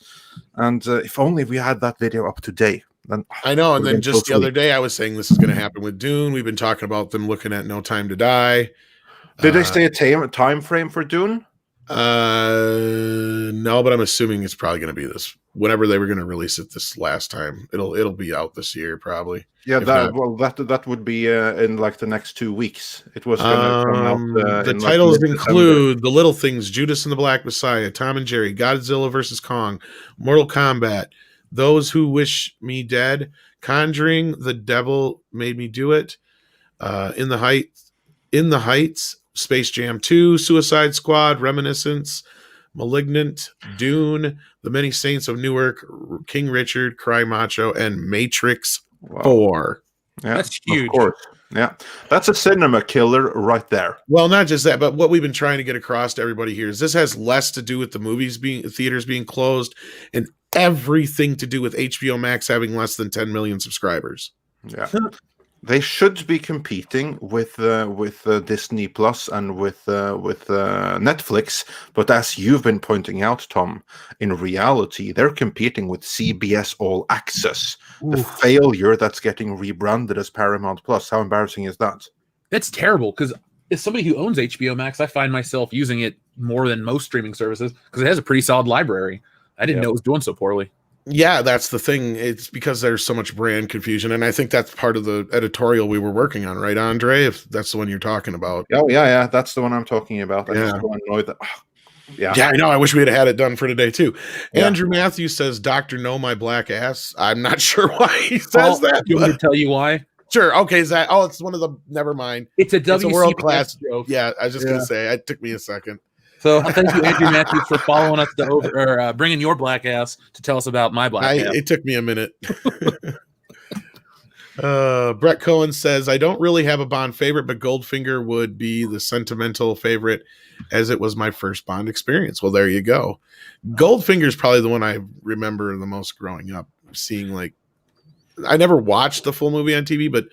And if only we had that video up today. Then I know. And then just the other day, I was saying this is going to happen with Dune. We've been talking about them looking at No Time to Die. Did they say a time frame for Dune? No, but I'm assuming it's probably going to be this. Whenever they were going to release it this last time, it'll be out this year probably. Yeah, that would be in like the next 2 weeks. It was going to come out. The titles include The Little Things, Judas and the Black Messiah, Tom and Jerry, Godzilla vs. Kong, Mortal Kombat, Those Who Wish Me Dead, Conjuring, The Devil Made Me Do It, In the Heights, Space Jam 2, Suicide Squad, Reminiscence, Malignant, Dune, The Many Saints of Newark, King Richard, Cry Macho, and Matrix 4. Yeah, that's huge. Of course. Yeah, that's a cinema killer right there. Well, not just that, but what we've been trying to get across to everybody here is this has less to do with the theaters being closed and everything to do with HBO Max having less than 10 million subscribers. Yeah. They should be competing with Disney Plus and with Netflix, but as you've been pointing out, Tom, in reality, they're competing with CBS All Access, the failure that's getting rebranded as Paramount Plus. How embarrassing is that? That's terrible, because as somebody who owns HBO Max, I find myself using it more than most streaming services because it has a pretty solid library. I didn't know it was doing so poorly. Yeah, that's the thing. It's because there's so much brand confusion. And I think that's part of the editorial we were working on, right, Andre? If that's the one you're talking about. Oh, yeah. That's the one I'm talking about. I'm Yeah. just so annoyed that. Yeah, I know. I wish we had it done for today, too. Yeah. Andrew Matthews says, Dr. Know My Black Ass. I'm not sure why he says that. Do you want me to tell you why? Sure. Okay. Is that? Oh, it's one of the. Never mind. It's a WCB world-class joke. Yeah, I was just going to say. It took me a second. So thank you, Andrew Matthews, for following us bringing your black ass to tell us about my black ass. It took me a minute. Brett Cohen says, I don't really have a Bond favorite, but Goldfinger would be the sentimental favorite as it was my first Bond experience. Well, there you go. Goldfinger is probably the one I remember the most growing up, seeing I never watched the full movie on TV, but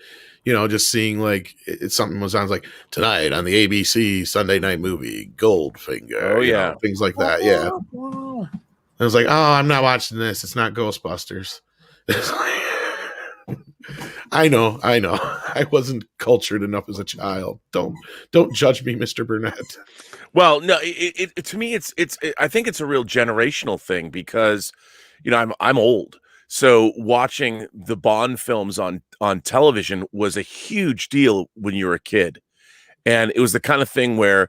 just seeing it's something was on like tonight on the ABC Sunday night movie, Goldfinger. Oh, yeah. Things like that. Yeah. I was like, oh, I'm not watching this. It's not Ghostbusters. I know. I wasn't cultured enough as a child. Don't judge me, Mr. Burnett. Well, no, to me, I think it's a real generational thing because, I'm old. So watching the Bond films on television was a huge deal when you were a kid. And it was the kind of thing where,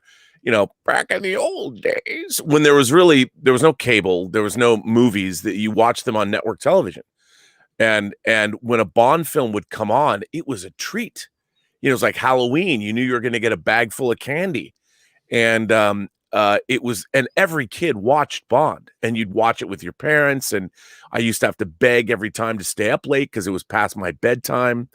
back in the old days when there was no cable, there was no movies, that you watched them on network television. And when a Bond film would come on, it was a treat. It was like Halloween. You knew you were going to get a bag full of candy. And and every kid watched Bond, and you'd watch it with your parents. And I used to have to beg every time to stay up late because it was past my bedtime.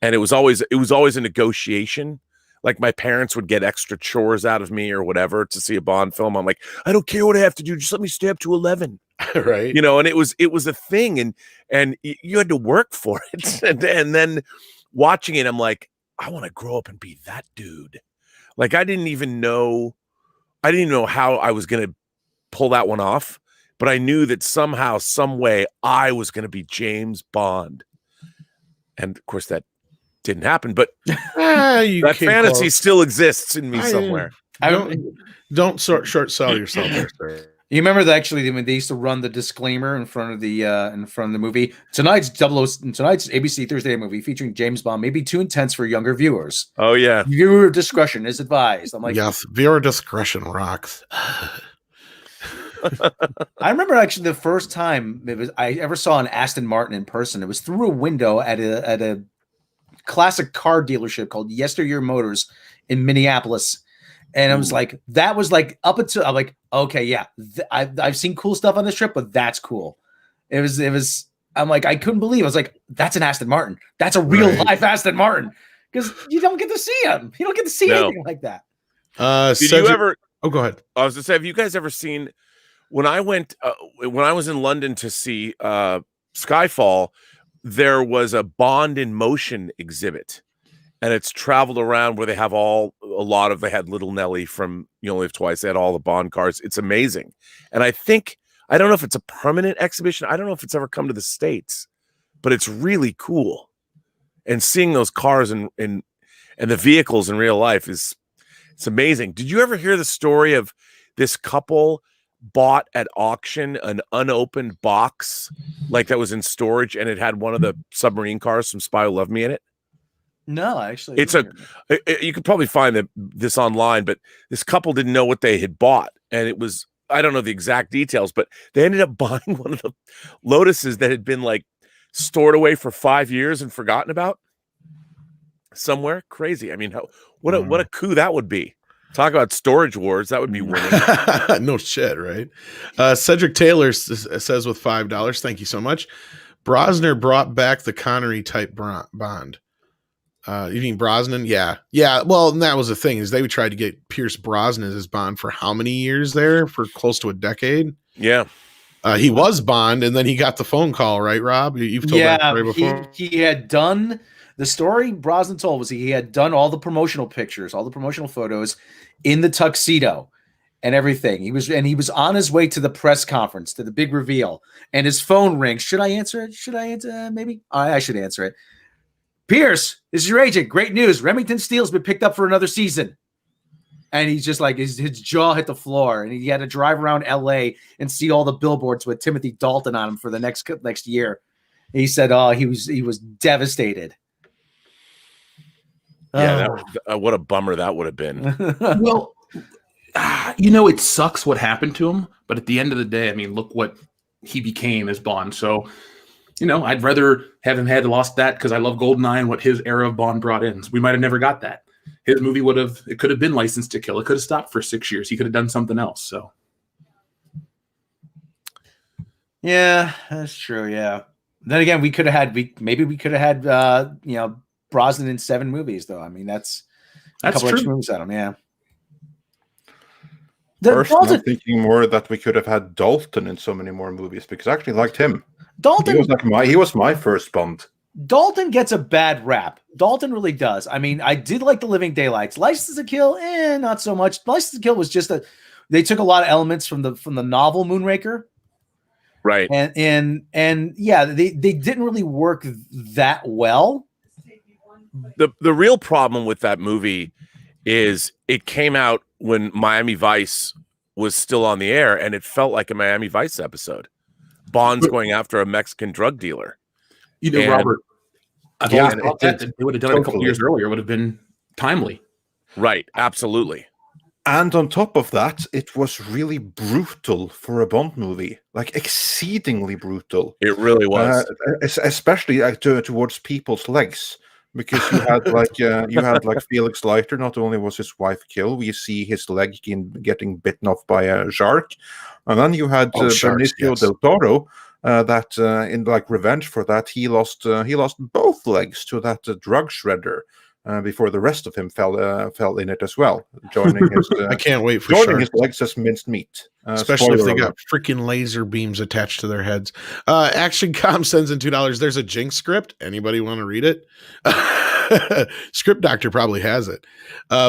And it was always a negotiation. Like my parents would get extra chores out of me or whatever to see a Bond film. I'm like, I don't care what I have to do. Just let me stay up to 11. Right. And it was a thing, and you had to work for it. and then watching it, I'm like, I want to grow up and be that dude. Like I didn't even know how I was going to pull that one off, but I knew that somehow, some way I was going to be James Bond. And of course that didn't happen, but that fantasy still exists in me somewhere. Don't short sell yourself there, sir. You remember that actually when they used to run the disclaimer in front of the movie? Tonight's ABC Thursday movie featuring James Bond may be too intense for younger viewers. Oh yeah. Viewer discretion is advised. I'm like, yes, viewer discretion rocks. I remember actually the first time I ever saw an Aston Martin in person. It was through a window at a classic car dealership called Yesteryear Motors in Minneapolis. And I was like, that was like up until I'm like, okay, yeah, I've seen cool stuff on this trip, but that's cool. It was. I'm like, I couldn't believe. I was like, that's an Aston Martin. That's a real life Aston Martin, because you don't get to see him. You don't get to see anything like that. Did you ever? Oh, go ahead. I was to say, have you guys ever seen when I was in London to see Skyfall? There was a Bond in motion exhibit. and it's traveled around where they have they had Little Nelly from You Only Live Twice. They had all the Bond cars. It's amazing. And I don't know if it's a permanent exhibition. I don't know if it's ever come to the States, but it's really cool. And seeing those cars and the vehicles in real life it's amazing. Did you ever hear the story of this couple bought at auction an unopened box like that was in storage, and it had one of the submarine cars from Spy Who Loved Me in it? No, actually, you could probably find this online, but this couple didn't know what they had bought, and it was, I don't know the exact details, but they ended up buying one of the Lotuses that had been like stored away for 5 years and forgotten about somewhere. Crazy. I mean, what a coup that would be. Talk about storage wars. That would be winning. No shit, right? Cedric Taylor says with $5, thank you so much. Brosnan brought back the Connery type Bond. You mean Brosnan? Yeah. Well, and that was the thing, is they would try to get Pierce Brosnan as Bond for how many years there? For close to a decade. Yeah. He was Bond, and then he got the phone call, right, Rob? You've told that story before. He had done the story Brosnan told was he had done all the promotional pictures, all the promotional photos in the tuxedo and everything. He was on his way to the press conference, to the big reveal, and his phone rings. Should I answer it? Maybe I should answer it. Pierce, this is your agent. Great news. Remington Steele's been picked up for another season. And he's just like, his jaw hit the floor, and he had to drive around LA and see all the billboards with Timothy Dalton on them for the next year. And he said, he was devastated. Yeah, what a bummer that would have been. Well, it sucks what happened to him, but at the end of the day, I mean, look what he became as Bond. So, I'd rather have him had lost that, because I love GoldenEye and what his era of Bond brought in. So we might have never got that. His movie could have been License to Kill. It could have stopped for 6 years. He could have done something else. So, yeah, that's true. Yeah. Then again, we could have had Brosnan in 7 movies, though. I mean, that's a couple true. extra movies at him. Yeah. Personally, I'm thinking more that we could have had Dalton in so many more movies, because I actually liked him. Dalton, he was my first Bond. Dalton gets a bad rap. Dalton really does. I mean, I did like The Living Daylights. License to Kill, not so much. License to Kill was just they took a lot of elements from the novel Moonraker. Right. And yeah, they didn't really work that well. The real problem with that movie is it came out when Miami Vice was still on the air, and it felt like a Miami Vice episode. Bond's going after a Mexican drug dealer. Robert, I've always thought that they would have done it a couple years earlier. It would have been timely. Right, absolutely. And on top of that, it was really brutal for a Bond movie, like exceedingly brutal. It really was, especially towards people's legs, because you had like Felix Leiter. Not only was his wife killed, we see his leg getting bitten off by a shark, and then you had Benicio del Toro. That in like revenge for that, he lost both legs to that drug shredder. Before the rest of him fell in it as well, joining his. I can't wait for joining his legs as minced meat, especially if they got freaking laser beams attached to their heads. Action Com sends in $2. There's a Jinx script. Anybody want to read it? Script Doctor probably has it.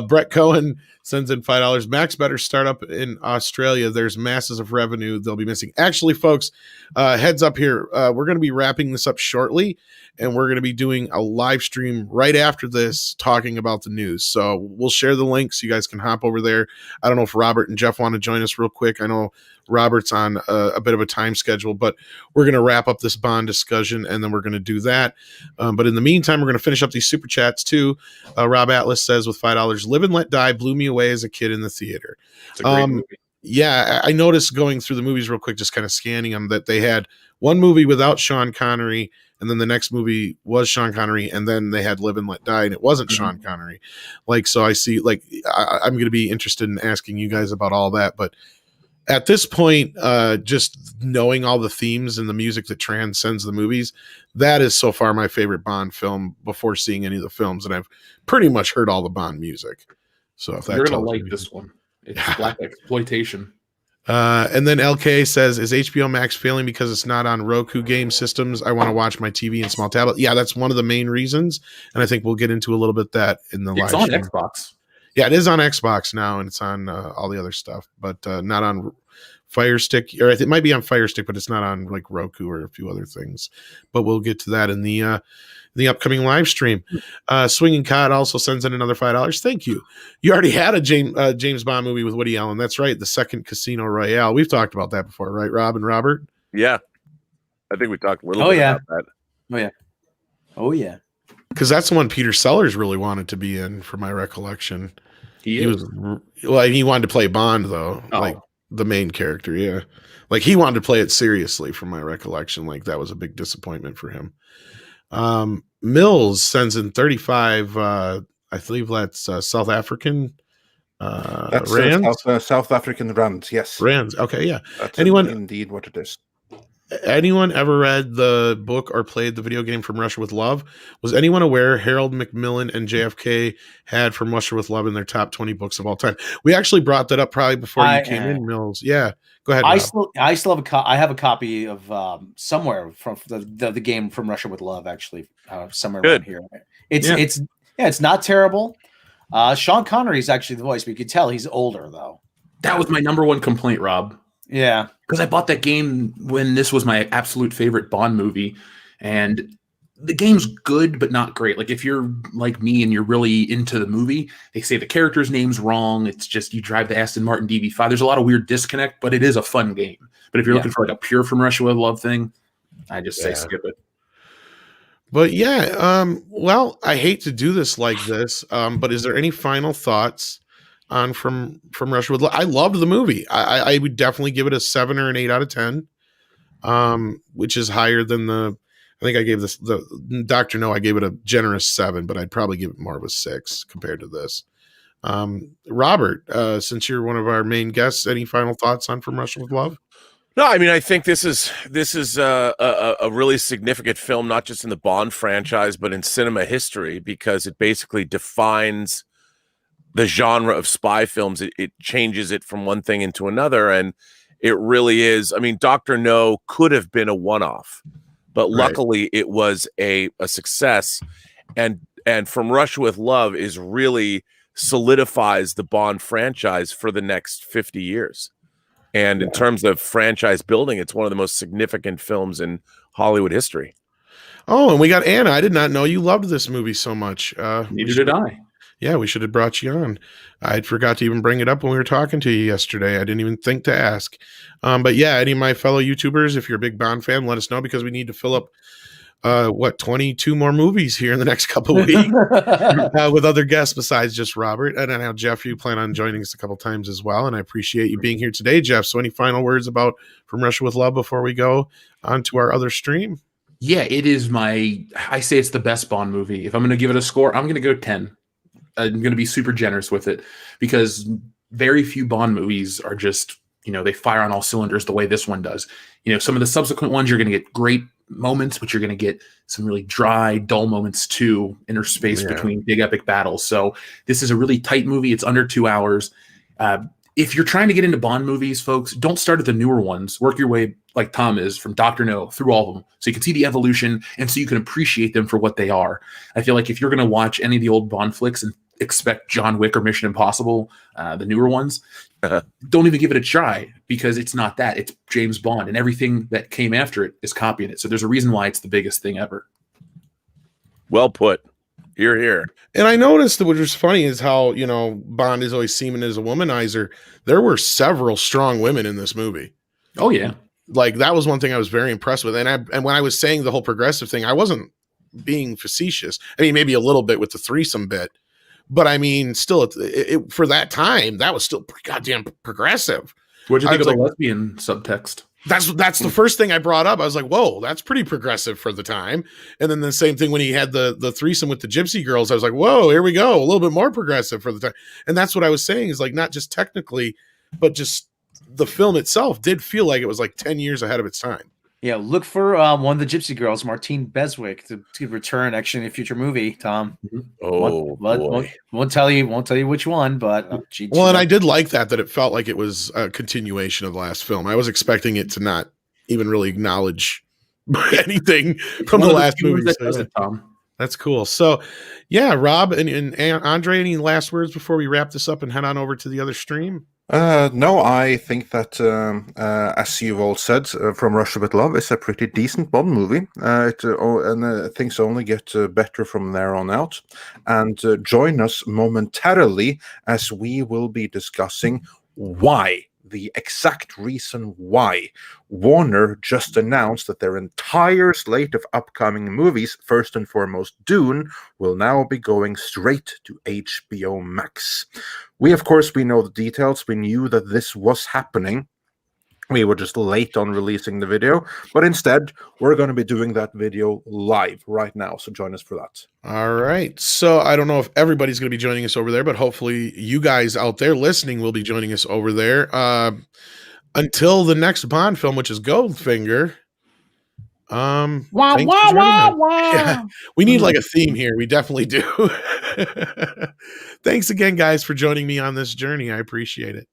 Brett Cohen sends in $5. Max better start up in Australia. There's masses of revenue they'll be missing. Actually, folks, heads up here. We're going to be wrapping this up shortly, and we're going to be doing a live stream right after this talking about the news. So we'll share the link so you guys can hop over there. I don't know if Robert and Jeff want to join us real quick. I know Robert's on a bit of a time schedule, but we're going to wrap up this Bond discussion, and then we're going to do that. But in the meantime, we're going to finish up these super chats too. Rob Atlas says with $5, Live and Let Die blew me away as a kid in the theater. It's a great movie. Yeah, I noticed going through the movies real quick, just kind of scanning them, that they had one movie without Sean Connery, and then the next movie was Sean Connery, and then they had Live and Let Die, and it wasn't Sean Connery. Like, so I see, like, I'm going to be interested in asking you guys about all that, but at this point, just knowing all the themes and the music that transcends the movies, that is so far my favorite Bond film before seeing any of the films, and I've pretty much heard all the Bond music. So if that you're gonna like this one, it's black exploitation. And then LK says, is HBO Max failing because it's not on Roku game systems? I want to watch my TV and small tablet. Yeah, that's one of the main reasons. And I think we'll get into a little bit that in the live It's on stream. Xbox. Yeah, it is on Xbox now, and it's on all the other stuff, but not on Fire Stick. Or it might be on Fire Stick, but it's not on like Roku or a few other things. But we'll get to that in the upcoming live stream. Swinging Cod also sends in another $5. Thank you. You already had a James Bond movie with Woody Allen. That's right, the second Casino Royale. We've talked about that before, right, Rob and Robert? Yeah, I think we talked a little bit about that. Oh yeah. Because that's the one Peter Sellers really wanted to be in, from my recollection. He wanted to play Bond though, like the main character. Yeah, like he wanted to play it seriously, from my recollection. Like that was a big disappointment for him. Mills sends in 35. I believe that's South African. That's rands. South African rands. Yes, Rands. Okay, yeah. That's Anyone indeed what it is. Anyone ever read the book or played the video game From Russia with Love? Was anyone aware Harold Macmillan and JFK had From Russia with Love in their top 20 books of all time? We actually brought that up probably before you came in, Mills. Yeah, go ahead. I still have I have a copy of somewhere from the game From Russia with Love, actually, somewhere around here. It's not terrible. Sean Connery is actually the voice, but you can tell he's older though. That was my number one complaint, Rob. Yeah, because I bought that game when this was my absolute favorite Bond movie, and the game's good but not great. Like if you're like me and you're really into the movie, they say the character's name's wrong. It's just you drive the Aston Martin DB5. There's a lot of weird disconnect, but it is a fun game. But if you're looking for like a pure From Russia with Love thing, I just say skip it. But yeah, well, I hate to do this like this, but is there any final thoughts on From Russia with Love? I loved the movie. I would definitely give it a 7 or an 8 out of 10, which is higher than I think I gave the Dr. No, I gave it a generous 7, but I'd probably give it more of a 6 compared to this. Robert, since you're one of our main guests, any final thoughts on From Russia with Love? No, I mean, I think this is a really significant film, not just in the Bond franchise, but in cinema history, because it basically defines the genre of spy films. It changes it from one thing into another, and it really is. I mean, Dr. No could have been a one-off, but luckily it was a success, and From Russia with Love is really solidifies the Bond franchise for the next 50 years. And in terms of franchise building, it's one of the most significant films in Hollywood history. Oh, and we got Anna. I did not know you loved this movie so much. Neither did I. Yeah, we should have brought you on. I forgot to even bring it up when we were talking to you yesterday. I didn't even think to ask. But yeah, any of my fellow YouTubers, if you're a big Bond fan, let us know, because we need to fill up 22 more movies here in the next couple of weeks with other guests besides just Robert. And I know, Jeff, you plan on joining us a couple times as well, and I appreciate you being here today, Jeff. So any final words about From Russia with Love before we go on to our other stream? Yeah, it is I say it's the best Bond movie. If I'm going to give it a score, I'm going to go 10. I'm going to be super generous with it, because very few Bond movies are just, they fire on all cylinders the way this one does. Some of the subsequent ones, you're going to get great moments, but you're going to get some really dry, dull moments too, interspaced between big epic battles. So this is a really tight movie. It's under 2 hours. If you're trying to get into Bond movies, folks, don't start at the newer ones. Work your way, like Tom is, from Dr. No through all of them, so you can see the evolution and so you can appreciate them for what they are. I feel like if you're going to watch any of the old Bond flicks and expect John Wick or Mission Impossible, the newer ones, don't even give it a try, because it's not that. It's James Bond, and everything that came after it is copying it. So there's a reason why it's the biggest thing ever. Well put. You're here. And I noticed that what was funny is how, Bond is always seen as a womanizer. There were several strong women in this movie. Oh, yeah. Like, that was one thing I was very impressed with. And when I was saying the whole progressive thing, I wasn't being facetious. I mean, maybe a little bit with the threesome bit. But I mean, still, for that time, that was still pretty goddamn progressive. What'd you think of the lesbian subtext? That's the first thing I brought up. I was like, whoa, that's pretty progressive for the time. And then the same thing when he had the threesome with the gypsy girls, I was like, whoa, here we go. A little bit more progressive for the time. And that's what I was saying, is like, not just technically, but just the film itself did feel like it was like 10 years ahead of its time. Yeah, look for one of the Gypsy Girls, Martine Beswick, to return actually in a future movie. Tom, Oh boy. won't tell you which one, but Well, and I did like that it felt like it was a continuation of the last film. I was expecting it to not even really acknowledge anything from the last movie. That does it, Tom. That's cool. So, yeah, Rob and Andre, any last words before we wrap this up and head on over to the other stream? No, I think that, as you've all said, From Russia with Love is a pretty decent Bond movie. Things only get better from there on out. And join us momentarily as we will be discussing why. The exact reason why Warner just announced that their entire slate of upcoming movies, first and foremost Dune, will now be going straight to HBO Max. We know the details. We knew that this was happening. We were just late on releasing the video, but instead, we're going to be doing that video live right now. So join us for that. All right. So I don't know if everybody's going to be joining us over there, but hopefully you guys out there listening will be joining us over there. Until the next Bond film, which is Goldfinger. Yeah, we need like a theme here. We definitely do. Thanks again, guys, for joining me on this journey. I appreciate it.